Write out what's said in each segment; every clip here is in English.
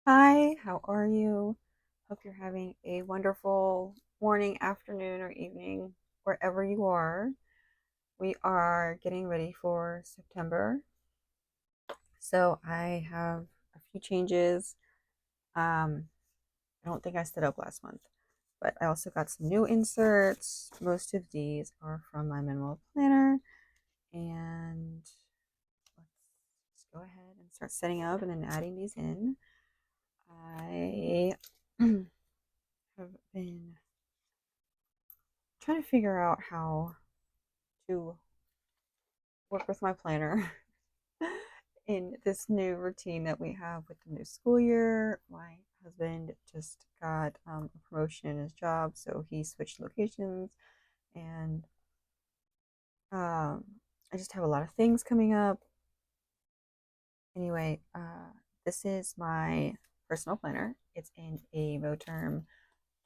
Hi, how are you? Hope you're having a wonderful morning, afternoon, or evening, wherever you are. We are getting ready for September. So I have a few changes. I don't think I stood up last month, but I also got some new inserts. Most of these are from my minimal planner. And let's go ahead and start setting up and then adding these in. I have been trying to figure out how to work with my planner in this new routine that we have with the new school year. My husband just got a promotion in his job, so he switched locations, and um, I just have a lot of things coming up. Anyway, this is my personal planner. It's in a Moterm,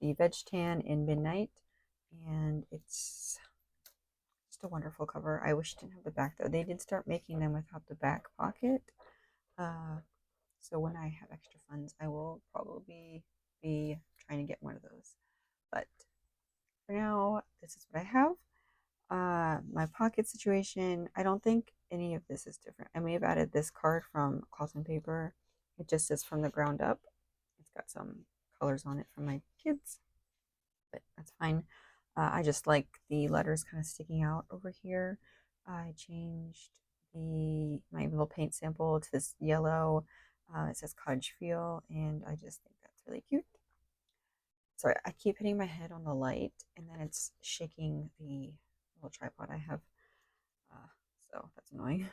the Veg Tan in Midnight, and it's just a wonderful cover. I wish it didn't have the back though. They did start making them without the back pocket. Uh, so when I have extra funds, I will probably be trying to get one of those. But for now, this is what I have. My pocket situation, I don't think any of this is different. I may have added this card from Cloth and Paper. It just says from the ground up. It's got some colors on it from my kids, but that's fine. I just like the letters kind of sticking out over here. I changed my little paint sample to this yellow. It says cottage feel, and I just think that's really cute. Sorry, I keep hitting my head on the light, and then it's shaking the little tripod I have. Uh, so that's annoying.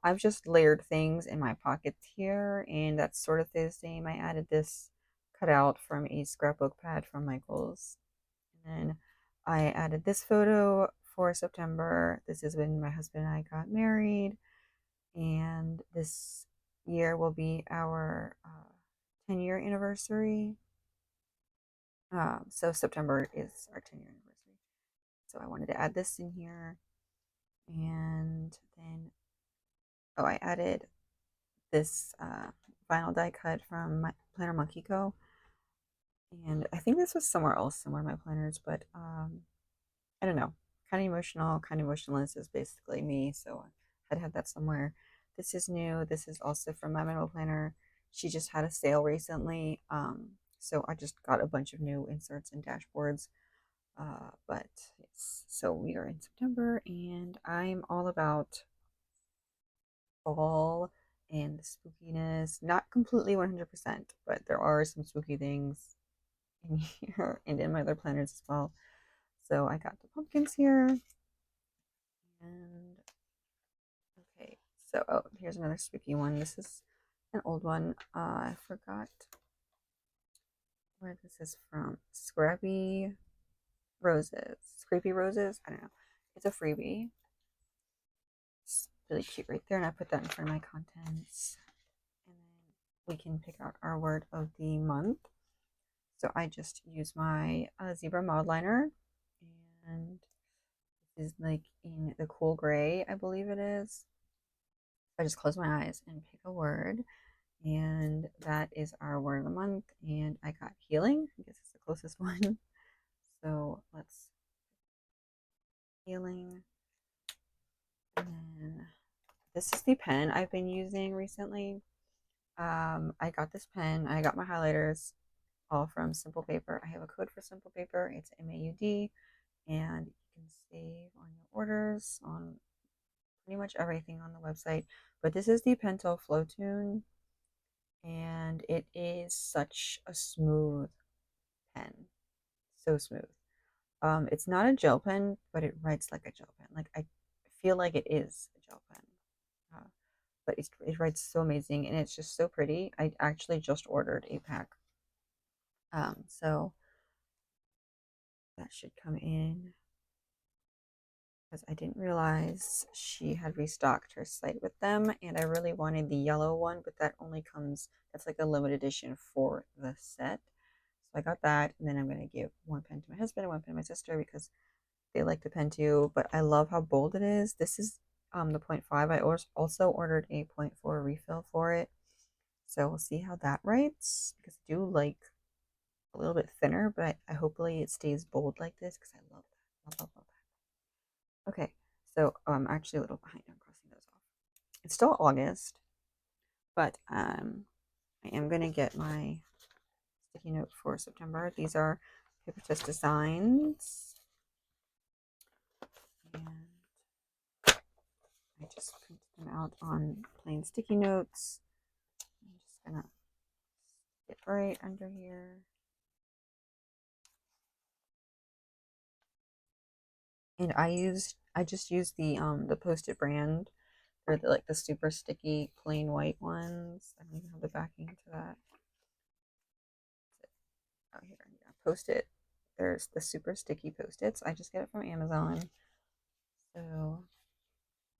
I've just layered things in my pockets here, and that's sort of the same. I added this cutout from a scrapbook pad from Michael's. And then I added this photo for September. This is when my husband and I got married, and this year will be our 10-year anniversary. So September is our 10-year anniversary. So I wanted to add this in here. And then, oh, I added this vinyl die cut from my Planner Monkey Co. And I think this was somewhere else in one of my planners, but I don't know. Kind of emotional, kind of emotionless is basically me. So I'd had that somewhere. This is new. This is also from my minimal planner. She just had a sale recently. So I just got a bunch of new inserts and dashboards. But yes, so we are in September, and I'm all about fall and the spookiness. Not completely 100%, but there are some spooky things in here and in my other planners as well. So I got the pumpkins here. And okay, so oh, here's another spooky one. This is an old one. I forgot where this is from. Scrappy Roses. Creepy Roses? I don't know. It's a freebie. It's really cute right there. And I put that in front of my contents. And then we can pick out our word of the month. So I just use my zebra Mildliner. And this is like in the cool gray, I believe it is. I just close my eyes and pick a word. And that is our word of the month. And I got healing. I guess it's the closest one. So let's healing. And then this is the pen I've been using recently. I got this pen. I got my highlighters all from Simple Paper. I have a code for Simple Paper. It's MAUD, and you can save on your orders on pretty much everything on the website. But this is the Pentel Flow Tune, and it is such a smooth pen, so smooth. It's not a gel pen, but it writes like a gel pen. Like I feel like it is a gel pen. Uh, but it writes so amazing, and it's just so pretty. I actually just ordered a pack. So that should come in because I didn't realize she had restocked her site with them, and I really wanted the yellow one, but that only comes, that's like a limited edition for the set. So I got that, and then I'm going to give one pen to my husband and one pen to my sister because they like the pen too, but I love how bold it is. This is the 0.5. I also ordered a 0.4 refill for it. So we'll see how that writes, because I do like a little bit thinner, but hopefully it stays bold like this because I love that. Love, love, love that. Okay, so I'm actually a little behind on crossing those off. It's still August, but I am gonna get my sticky note for September. These are Paper Test Designs, and I just printed them out on plain sticky notes. I'm just gonna get right under here. And I just used the Post-it brand for like the super sticky plain white ones. I don't even have the backing to that. Oh, here, yeah, Post-it. There's the super sticky Post-its. I just get it from Amazon. So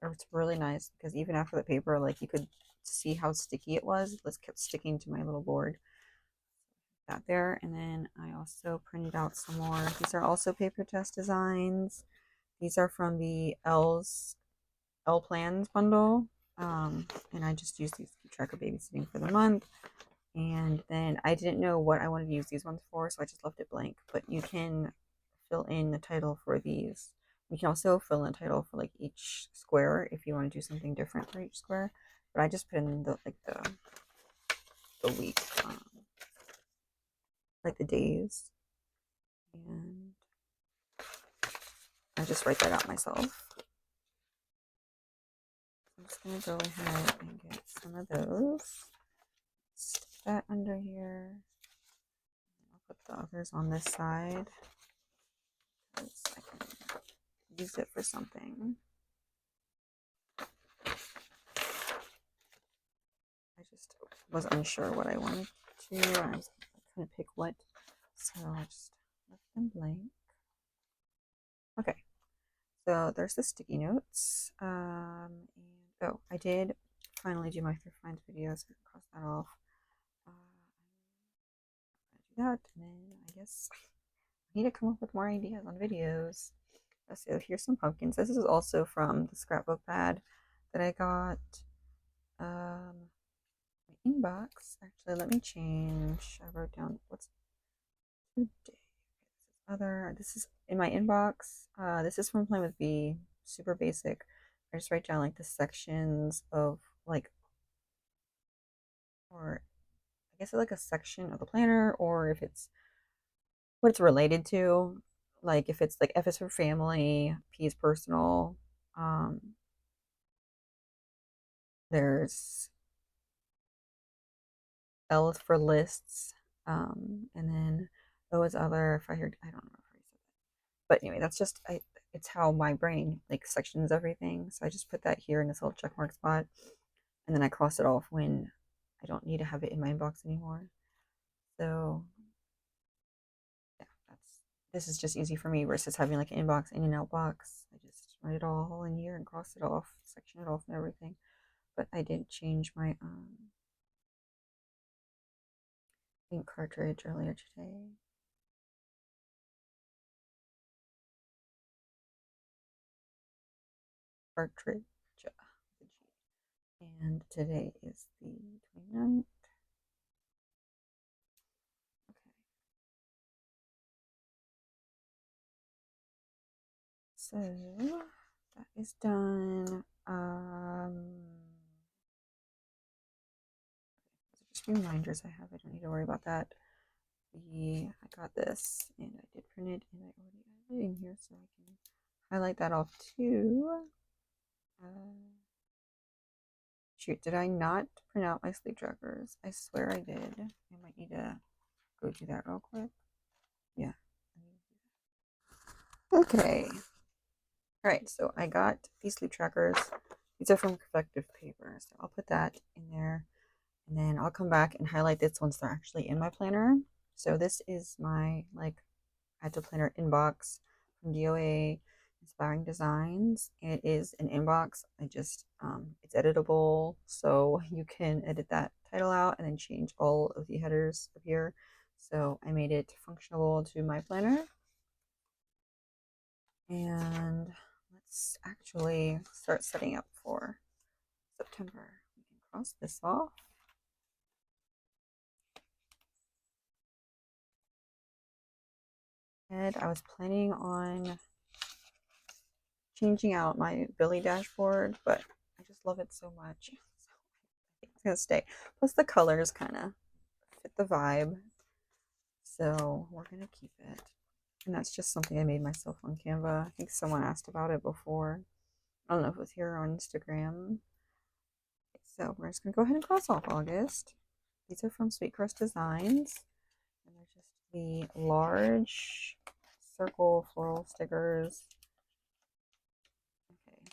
it's really nice because even after the paper, like you could see how sticky it was. It kept sticking to my little board. That there, and then I also printed out some more. These are also Paper Test Designs. These are from the L Plans bundle, and I just used these to keep track of babysitting for the month. And then I didn't know what I wanted to use these ones for, so I just left it blank. But you can fill in the title for these. You can also fill in the title for like each square if you want to do something different for each square. But I just put in the week, like the days, and I just write that out myself. I'm just gonna go ahead and get some of those. Stick that under here. I'll put the others on this side because I can use it for something. I just was unsure what I wanted to. I couldn't pick what, so I just left them blank. Okay, so there's the sticky notes. And oh, I did finally do my thrift finds video, so I can cross that off. Do that, and then I guess I need to come up with more ideas on videos. So here's some pumpkins. This is also from the scrapbook pad that I got. My inbox. Actually, let me change. I wrote down what's today. This is in my inbox. This is from planwithbee. Super basic. I just write down like the sections of like, or I guess it's like a section of the planner, or if it's what it's related to. Like if it's like F is for family, P is personal. There's L is for lists, and then O is other. If I heard, I don't know if I said that, but anyway, that's just it's how my brain like sections everything. So I just put that here in this little check mark spot, and then I cross it off when I don't need to have it in my inbox anymore. So yeah, this is just easy for me versus having like an inbox in and out box. I just write it all in here and cross it off, section it off, and everything. But I did change my ink cartridge earlier today. Cartridge. And today is the 29th. Okay. So that is done. Just reminders I have. I don't need to worry about that. I got this and I did print it and I already added it in here so I can highlight that off too. Shoot, did I not print out my sleep trackers? I swear I did. I might need to go do that real quick. Yeah. Okay. All right, so I got these sleep trackers. These are from creffectivepaper, so I'll put that in there, and then I'll come back and highlight this once they're actually in my planner. So this is my like add to planner inbox from DOAA, Inspiring Designs. It is an inbox. It's editable, so you can edit that title out and then change all of the headers up here. So I made it functional to my planner, and let's actually start setting up for September. We can cross this off. head. I was planning on changing out my Billy dashboard, but I just love it so much. So I think it's gonna stay. Plus the colors kind of fit the vibe. So we're gonna keep it. And that's just something I made myself on Canva. I think someone asked about it before. I don't know if it was here or on Instagram. So we're just gonna go ahead and cross off August. These are from Sweetcrust Designs. And they're just the large circle floral stickers. Okay.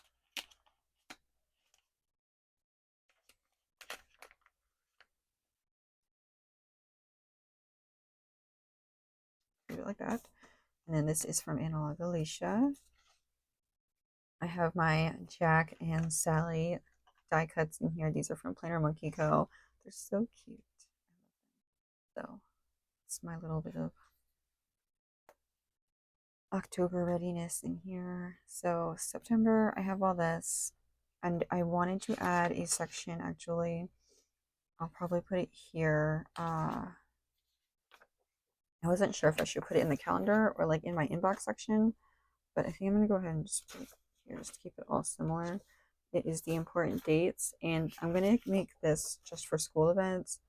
Leave it like that. And then this is from Analog Alicia. I have my Jack and Sally die cuts in here. These are from Planner Monkey Co. They're so cute. So it's my little bit of October readiness in here. So September, I have all this. And I wanted to add a section actually. I'll probably put it here. I wasn't sure if I should put it in the calendar or like in my inbox section, but I think I'm gonna go ahead and just put it here just to keep it all similar. It is the important dates, and I'm gonna make this just for school events.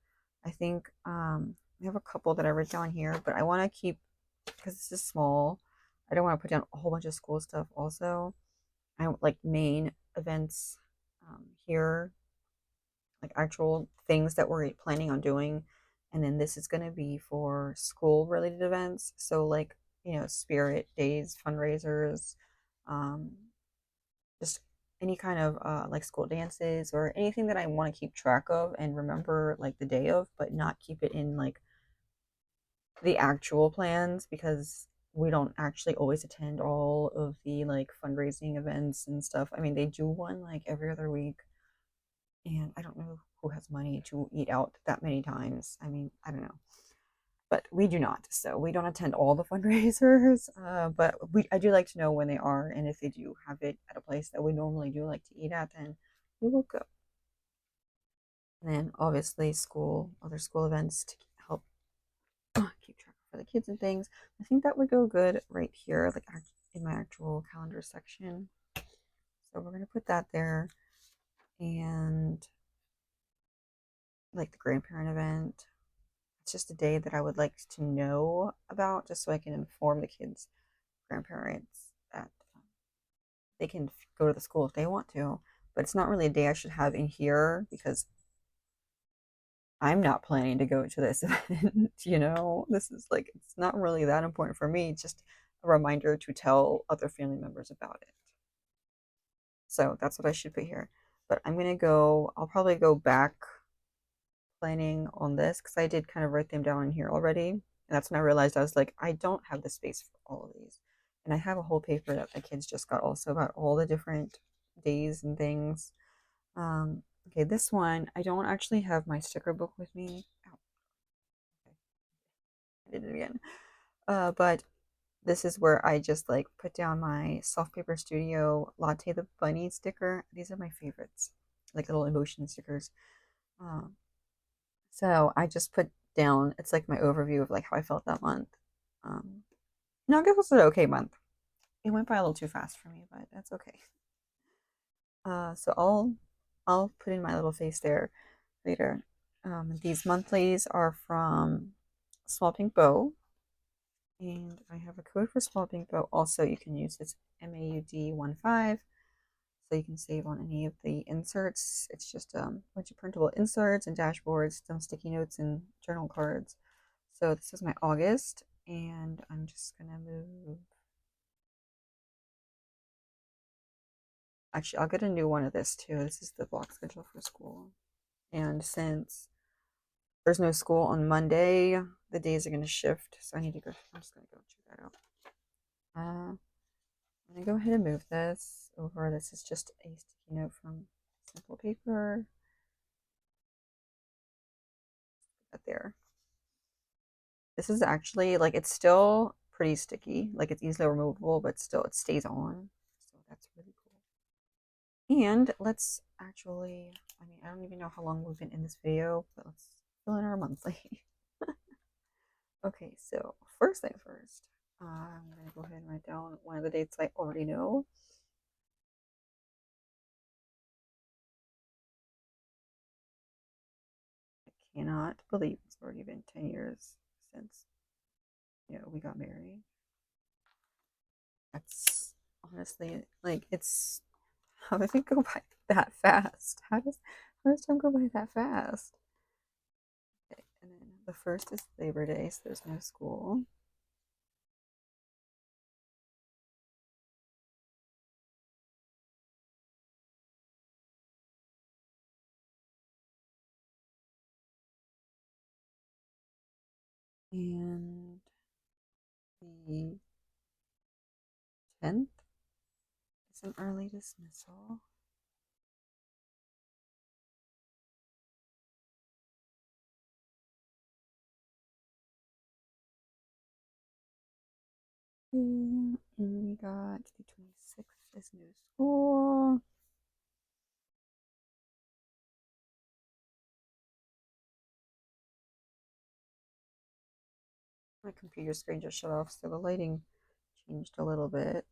I think I have a couple that I wrote down here, but I want to keep, because this is small, I don't want to put down a whole bunch of school stuff also. I like main events here, like actual things that we're planning on doing. And then this is going to be for school related events. So like, you know, spirit days, fundraisers, um, just any kind of like school dances or anything that I want to keep track of and remember like the day of, but not keep it in like the actual plans, because we don't actually always attend all of the like fundraising events and stuff. I mean, they do one like every other week, and I don't know who has money to eat out that many times. I mean, I don't know, but we do not. So we don't attend all the fundraisers, but I do like to know when they are, and if they do have it at a place that we normally do like to eat at, then we will go. And then obviously other school events to help keep track for the kids and things. I think that would go good right here, like in my actual calendar section. So we're gonna put that there, and like the grandparent event. It's just a day that I would like to know about, just so I can inform the kids' grandparents that they can go to the school if they want to. But it's not really a day I should have in here because I'm not planning to go to this event. You know, this is like, it's not really that important for me. It's just a reminder to tell other family members about it. So that's what I should put here. But I'll probably go back planning on this because I did kind of write them down in here already. And that's when I realized I was like, I don't have the space for all of these. And I have a whole paper that the kids just got also about all the different days and things. Okay, this one, I don't actually have my sticker book with me. Ow. Okay. I did it again. But this is where I just like put down my softpaperstudio Latte the Bunny sticker. These are my favorites, like little emotion stickers. Um, so I just put down, it's like my overview of like how I felt that month. August was an okay month. It went by a little too fast for me, but that's okay. So I'll put in my little face there later. These monthlies are from Small Pink Bow, and I have a code for Small Pink Bow. Also, you can use this MAUD15, so you can save on any of the inserts. It's just a bunch of printable inserts and dashboards, some sticky notes and journal cards. So this is my August, and I'm just gonna move. Actually, I'll get a new one of this too. This is the block schedule for school. And since there's no school on Monday, the days are going to shift. So I need to go, I'm just going to go check that out. I'm going to go ahead and move this over. This is just a sticky note from Simple Paper. Put that there. This is actually, like, it's still pretty sticky. Like, it's easily removable, but still it stays on. So that's really cool. And let's actually, I mean, I don't even know how long we've been in this video, but let's fill in our monthly. Okay, so first thing first, I'm going to go ahead and write down one of the dates I already know. I cannot believe it's already been 10 years since, we got married. That's honestly, like, how does it go by that fast? How does time go by that fast? Okay, and then the first is Labor Day, so there's no school. And the 10th is an early dismissal. And we got the 26th is no school. My computer screen just shut off, so the lighting changed a little bit.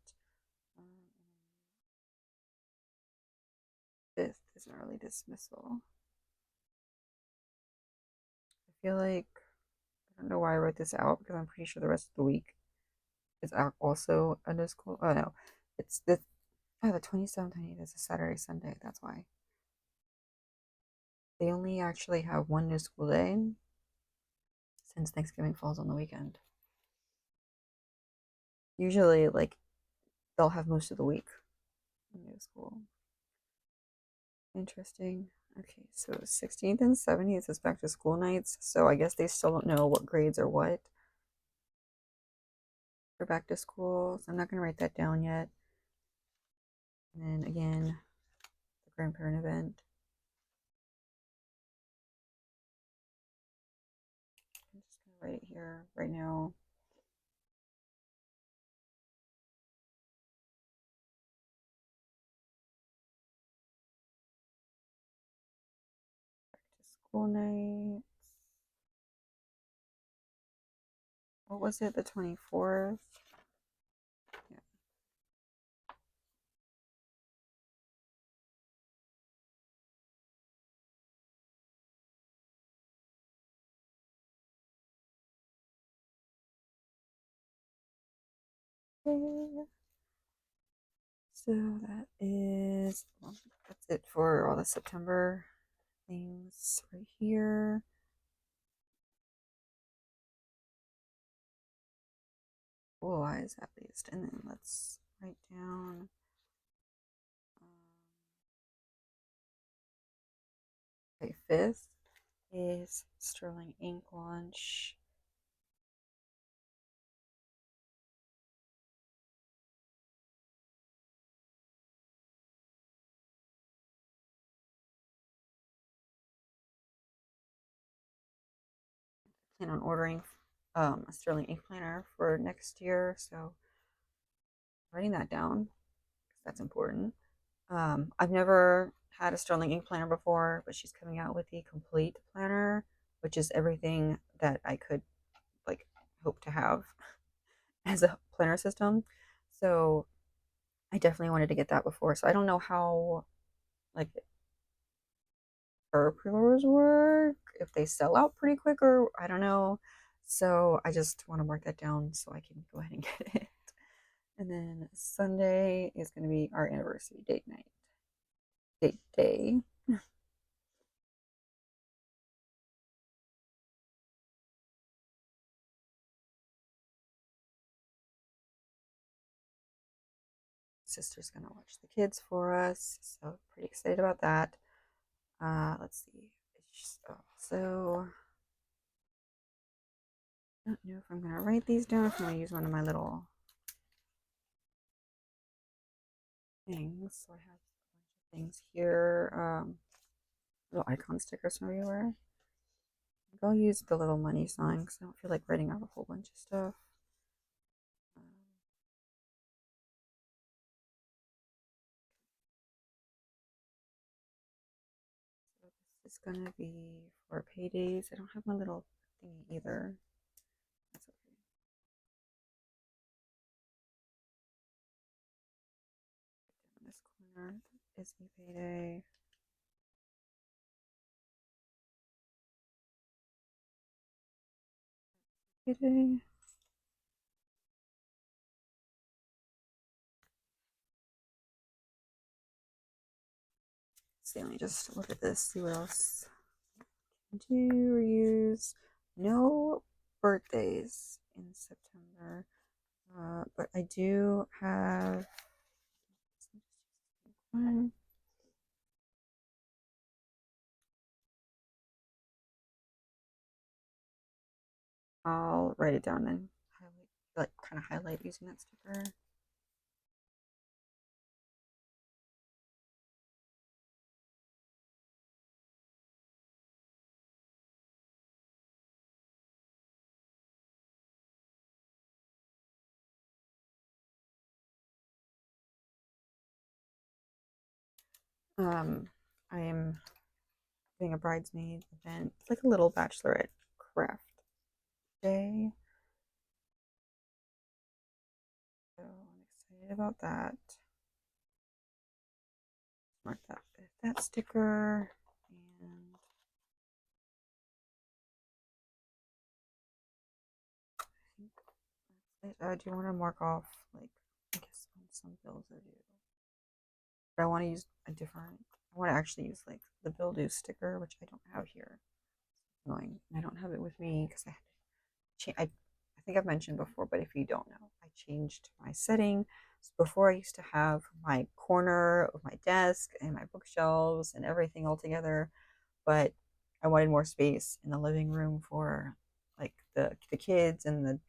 5th is an early dismissal. I feel like, I don't know why I wrote this out because I'm pretty sure the rest of the week is also a no school. Oh no, it's the 27th, is a Saturday, Sunday. That's why. They only actually have one no school day since Thanksgiving falls on the weekend. Usually, like, they'll have most of the week in no school. Interesting. Okay, so 16th and 17th is back to school nights, so I guess they still don't know what grades or what for back to school, so I'm not going to write that down yet. And then again, the grandparent event. I'm just going to write it here right now. Back to school nights. What was it? The 24th? Yeah. Okay. So that's it for all the September things right here. Wise at least. And then let's write down okay, 5th is SterlingInk launch. Plan on ordering a SterlingInk planner for next year, so writing that down because that's important. I've never had a SterlingInk planner before, but she's coming out with the complete planner, which is everything that I could like hope to have as a planner system. So I definitely wanted to get that before. So I don't know how like her pre-orders work, if they sell out pretty quick or I don't know. So I just want to mark that down so I can go ahead and get it. And then Sunday is going to be our anniversary date night. Date day. Sister's going to watch the kids for us. So pretty excited about that. Let's see. So I don't know if I'm going to write these down, if I'm going to use one of my little things. So I have a bunch of things here. Little icon stickers from everywhere. I'll use the little money sign because I don't feel like writing out a whole bunch of stuff. So this is gonna be for paydays. I don't have my little thingy either. That's okay. is me payday. Payday. So let me just look at this, see what else. Do reuse. No birthdays in September. But I do have one. I'll write it down and highlight, like kind of highlight using that sticker. I am doing a bridesmaid event. It's like a little bachelorette craft day. So I'm excited about that. Mark that sticker. And I do want to mark off, like, I guess when some bills are due. But I want to use a different, I want to actually use like the bill due sticker, which I don't have here. Annoying. I don't have it with me because I think I've mentioned before, but if you don't know, I changed my setting. So before I used to have my corner of my desk and my bookshelves and everything all together, but I wanted more space in the living room for like the kids and the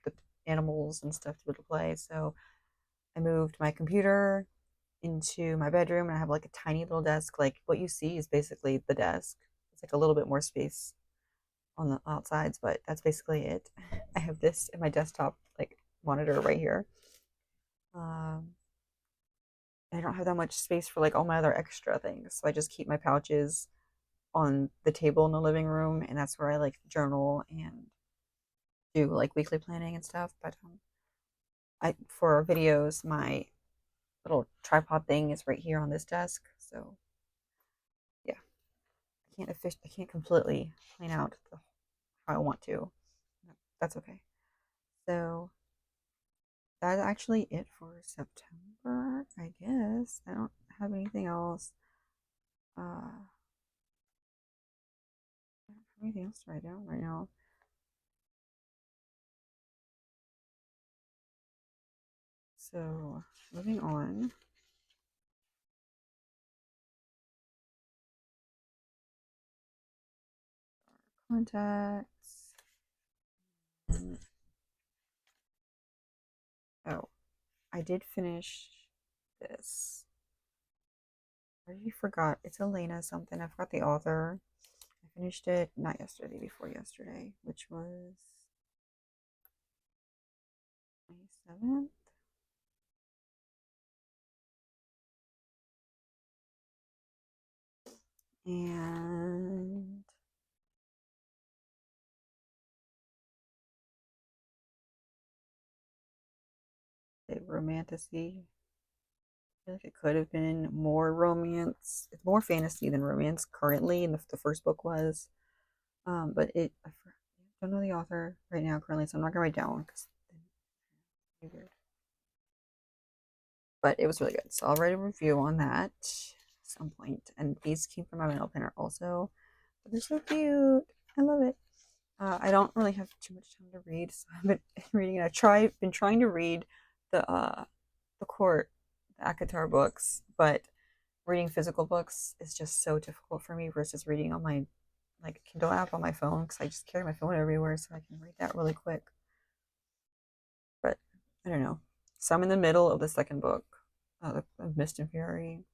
animals and stuff to be able to play. So I moved my computer into my bedroom and I have like a tiny little desk. Like what you see is basically the desk. It's like a little bit more space on the outsides, but that's basically it. I have this in my desktop like monitor right here. I don't have that much space for like all my other extra things, so I just keep my pouches on the table in the living room, and that's where I like journal and do like weekly planning and stuff. But I for videos, my little tripod thing is right here on this desk, so yeah, I can't completely plan out how I want to. That's okay. So that's actually it for September, I guess. I don't have anything else. I don't have anything else to write down right now. So moving on. Contacts. Oh, I did finish this. I already forgot. It's Elena something. I forgot the author. I finished it not yesterday, before yesterday, which was 27th. And the romantasy. I feel like it could have been more romance. It's more fantasy than romance currently, and the first book was. But I don't know the author right now currently, so I'm not gonna write down because it's weird. But it was really good, so I'll write a review on that at some point. And these came from my mail planner also, but they're so cute. I love it. I don't really have too much time to read, so I've been reading it. Been trying to read the court, the Akatar books, but reading physical books is just so difficult for me versus reading on my like Kindle app on my phone because I just carry my phone everywhere, so I can read that really quick. But I don't know. So I'm in the middle of the second book, of Mist and Fury.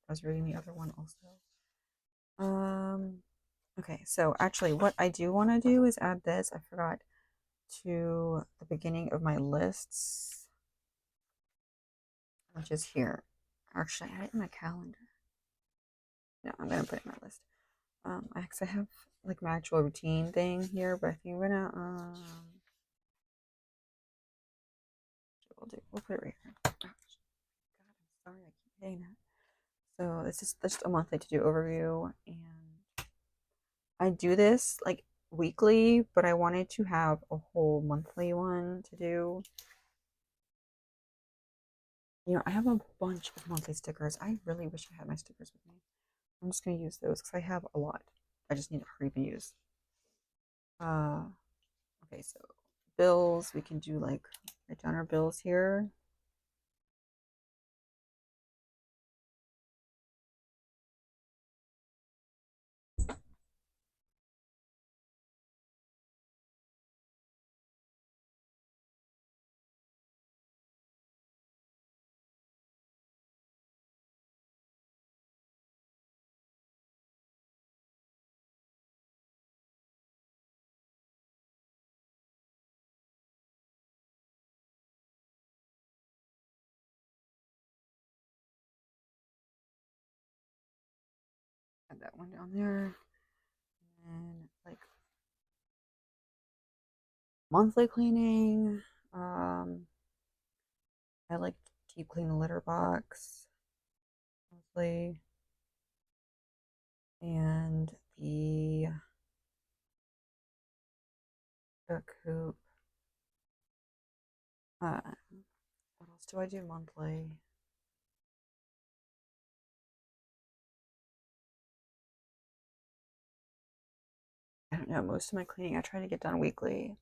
I was reading the other one also. Okay, so actually, what I do want to do is add this. I forgot to the beginning of my lists, which is here. Actually, I had it in my calendar. No, I'm gonna put it in my list. I actually have like my actual routine thing here, but I think I'm gonna we'll put it right here. Oh, God, I'm sorry, I keep hitting that. So this is just a monthly to do overview, and I do this like weekly, but I wanted to have a whole monthly one to do. You know, I have a bunch of monthly stickers. I really wish I had my stickers with me. I'm just gonna use those because I have a lot. I just need to hurry up and use. Okay, so bills, we can do like write down our bills here. Add that one down there. And like monthly cleaning. I like to keep clean the litter box monthly. And the duck coop. What else do I do monthly? I don't know. Most of my cleaning I try to get done weekly.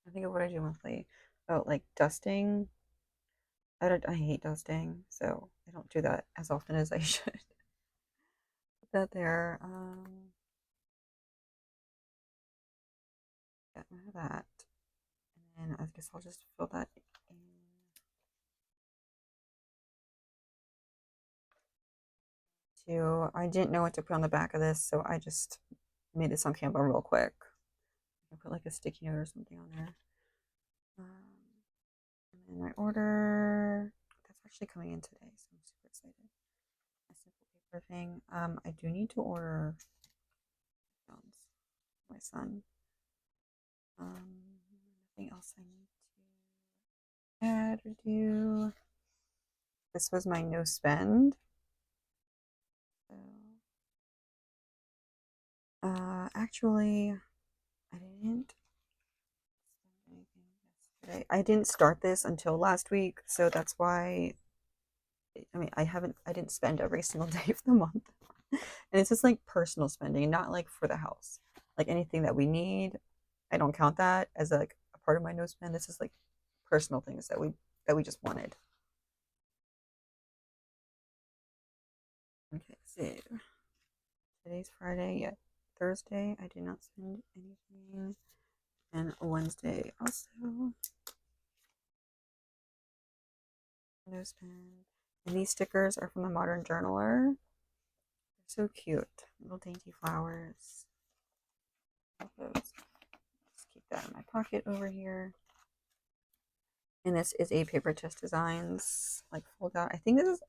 I think of what I do monthly. Oh, like dusting. I hate dusting, so I don't do that as often as I should. Put that there. Yeah, none of that. And then I guess I'll just fill that in. I didn't know what to put on the back of this, so I just made this on Canva real quick. I put like a sticky note or something on there. And then my order, that's actually coming in today, so I'm super excited. A simple paper thing. I do need to order my son. Nothing else I need to add or do. This was my no spend. So, actually, I didn't spend anything yesterday. I didn't start this until last week, so that's why. I mean, I didn't spend every single day of the month, and it's just like personal spending, not like for the house. Like anything that we need, I don't count that as like a part of my no spend. This is like personal things that we just wanted. Okay, so today's Friday. Yeah, Thursday I did not spend anything, and Wednesday also no spend. And these stickers are from the Modern Journaler. They're so cute, little dainty flowers. Just keep that in my pocket over here. And this is a papertessdesigns like fold out. I think this is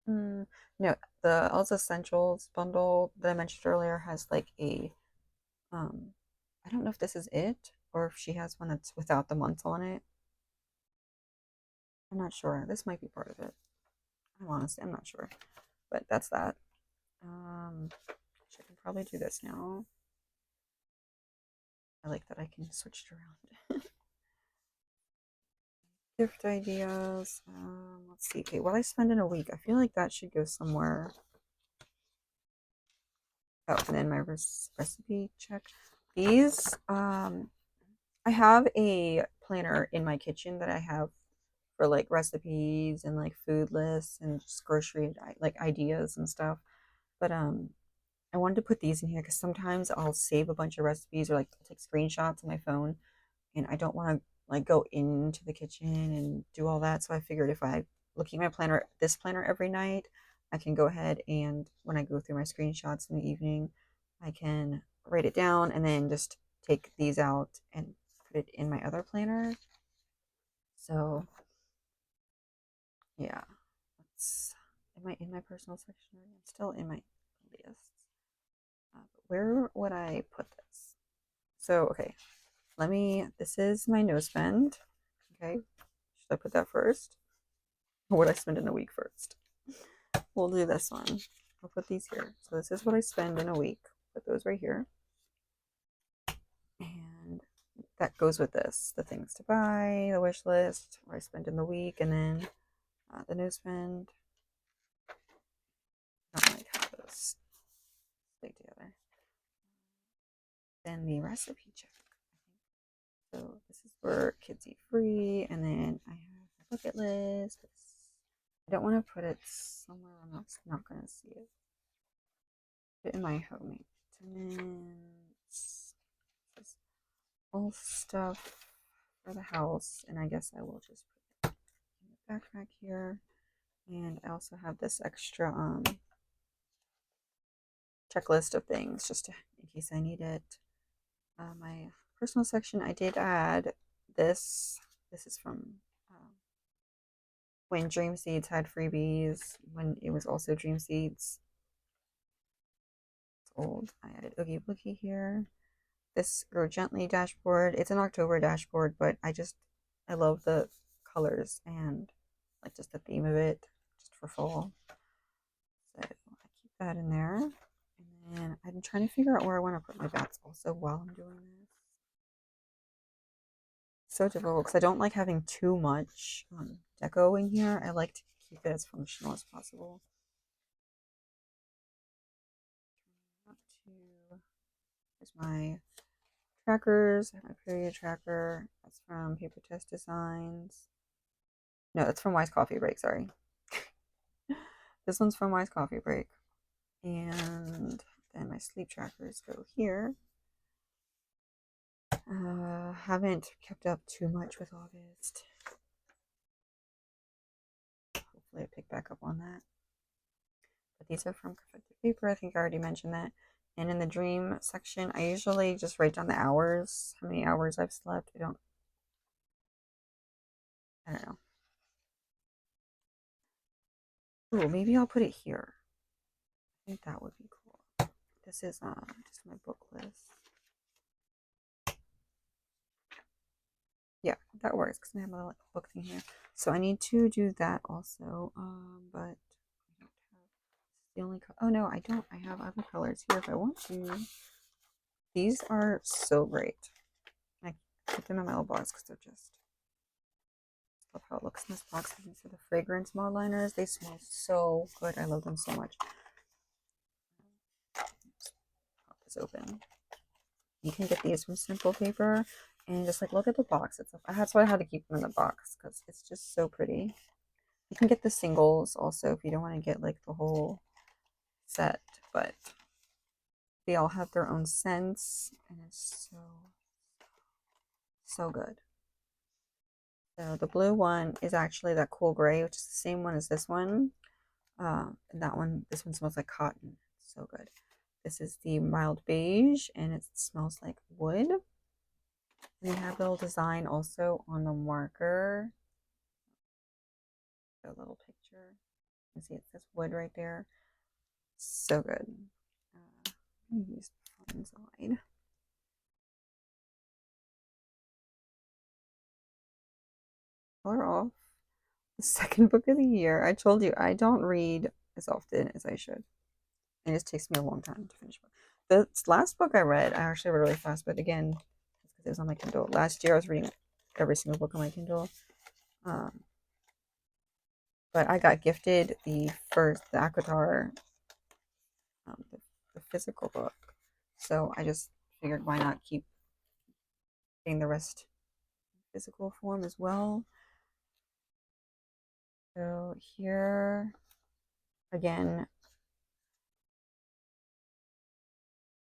no, the All's Essentials bundle that I mentioned earlier has like a I don't know if this is it or if she has one that's without the months on it. I'm not sure. This might be part of it. I'm not sure. But that's that. I can probably do this now. I like that I can switch it around. Gift ideas. Let's see. Okay, what I spend in a week. I feel like that should go somewhere. Oh, and then my recipe check. These, I have a planner in my kitchen that I have for like recipes and like food lists and just grocery like ideas and stuff. But I wanted to put these in here because sometimes I'll save a bunch of recipes or like take screenshots on my phone, and I don't want to like go into the kitchen and do all that. So I figured if I looking at my planner, this planner every night, I can go ahead and when I go through my screenshots in the evening, I can write it down and then just take these out and put it in my other planner. So yeah, am I in my personal section? I'm still in my lists. Where would I put this? So okay, this is my no spend. Okay, should I put that first? Or would I spend in a week first? we'll do this one. I'll put these here. So this is what I spend in a week. Put those right here. And that goes with this. The things to buy, the wish list, where I spend in the week, and then the no spend. I don't like how those stay together. Then the recipe check. So this is for kids eat free, and then I have a bucket list. I don't want to put it somewhere where I'm not going to see it. Put it in my home maintenance. All stuff for the house, and I guess I will just put it in the backpack here. And I also have this extra checklist of things just in case I need it. My personal section, I did add this. This is from when Dream Seeds had freebies, when it was also Dream Seeds. It's old. I added Oogie Boogie here. This Grow Gently dashboard. It's an October dashboard, but I love the colors and like just the theme of it, just for fall. So I keep that in there. And then I'm trying to figure out where I want to put my bats also while I'm doing this. So difficult because I don't like having too much deco in here. I like to keep it as functional as possible. Here's my trackers. I have my period tracker. That's from papertessdesigns. No, that's from wisecoffeebreak, sorry. This one's from wisecoffeebreak. And then my sleep trackers go here. Haven't kept up too much with August. Hopefully I pick back up on that. But these are from Creffective Paper. I think I already mentioned that. And in the dream section, I usually just write down the hours, how many hours I've slept. I don't know. Ooh, maybe I'll put it here. I think that would be cool. This is just my book list. Yeah, that works because I have a book thing here. So I need to do that also. But I don't have the only oh no, I don't. I have other colors here if I want to. These are so great. I put them in my little box because they're just love how it looks in this box. These are the fragrance Mildliners. They smell so good. I love them so much. Pop this open. You can get these from Simple Paper and just like look at the box. That's why I had to keep them in the box because it's just so pretty. You can get the singles also if you don't want to get like the whole set, but they all have their own scents and it's so good. So the blue one is actually that cool gray, which is the same one as this one. And this one smells like cotton. It's so good. This is the mild beige, and it smells like wood. And they have a little design also on the marker. A little picture. You can see it says wood right there. So good. I'm gonna use the fun side. Color off. The second book of the year. I told you I don't read as often as I should. It just takes me a long time to finish. The last book I read, I actually read really fast, but again, it's because it was on my Kindle. Last year I was reading every single book on my Kindle. But I got gifted the Akatar, the physical book. So I just figured why not keep getting the rest in physical form as well. So here, again,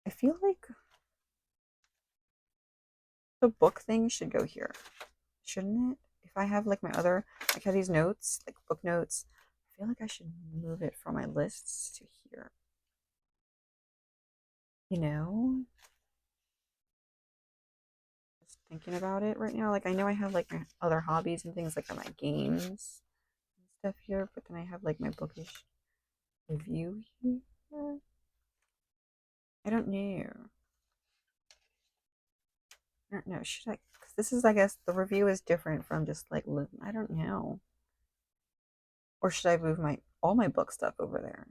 I feel like the book thing should go here, shouldn't it? If I have like my other, like have these notes, like book notes, I feel like I should move it from my lists to here. You know? Just thinking about it right now. Like I know I have like my other hobbies and things like my games and stuff here, but then I have like my bookish review here. I don't know. I don't know. Should I? Because this is, I guess, the review is different from just like I don't know. Or should I move all my book stuff over there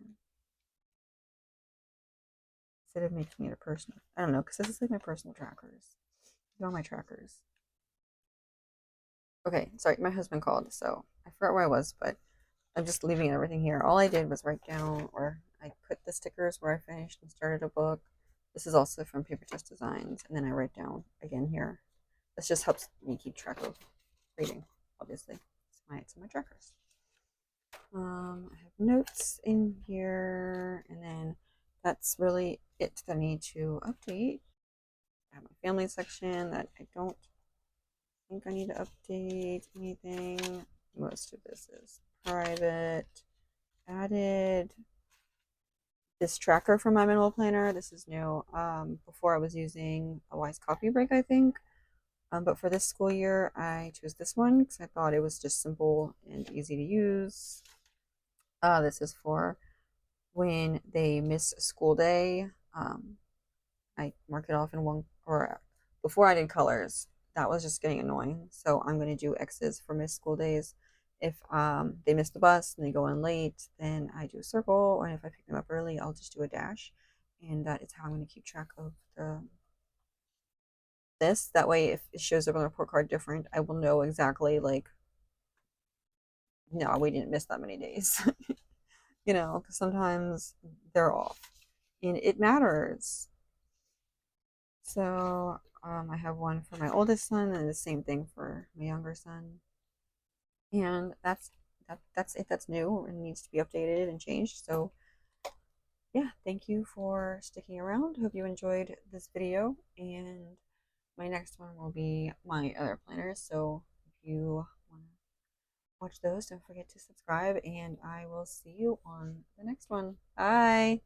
instead of making it a personal? I don't know, because this is like my personal trackers. All my trackers. Okay, sorry, my husband called, so I forgot where I was, but I'm just leaving everything here. All I did was write down, or I put the stickers where I finished and started a book. This is also from papertessdesigns, and then I write down again here. This just helps me keep track of reading, obviously. It's my trackers. I have notes in here, and then that's really it that I need to update. I have my family section that I don't think I need to update anything. Most of this is private. Added this tracker from my minimal planner. This is new. Before I was using a wisecoffeebreak, I think. But for this school year, I chose this one because I thought it was just simple and easy to use. This is for when they miss a school day. I mark it off in one, or before I did colors, that was just getting annoying. So I'm going to do X's for missed school days. If they miss the bus and they go in late, then I do a circle. And if I pick them up early, I'll just do a dash. And that is how I'm going to keep track of this. That way, if it shows up on the report card different, I will know exactly, like, no, we didn't miss that many days. Because sometimes they're off. And it matters. So I have one for my oldest son and the same thing for my younger son. And that's it. That's new and needs to be updated and changed. So yeah, thank you for sticking around. Hope you enjoyed this video, and my next one will be my other planners. So if you want to watch those, don't forget to subscribe, and I will see you on the next one. Bye.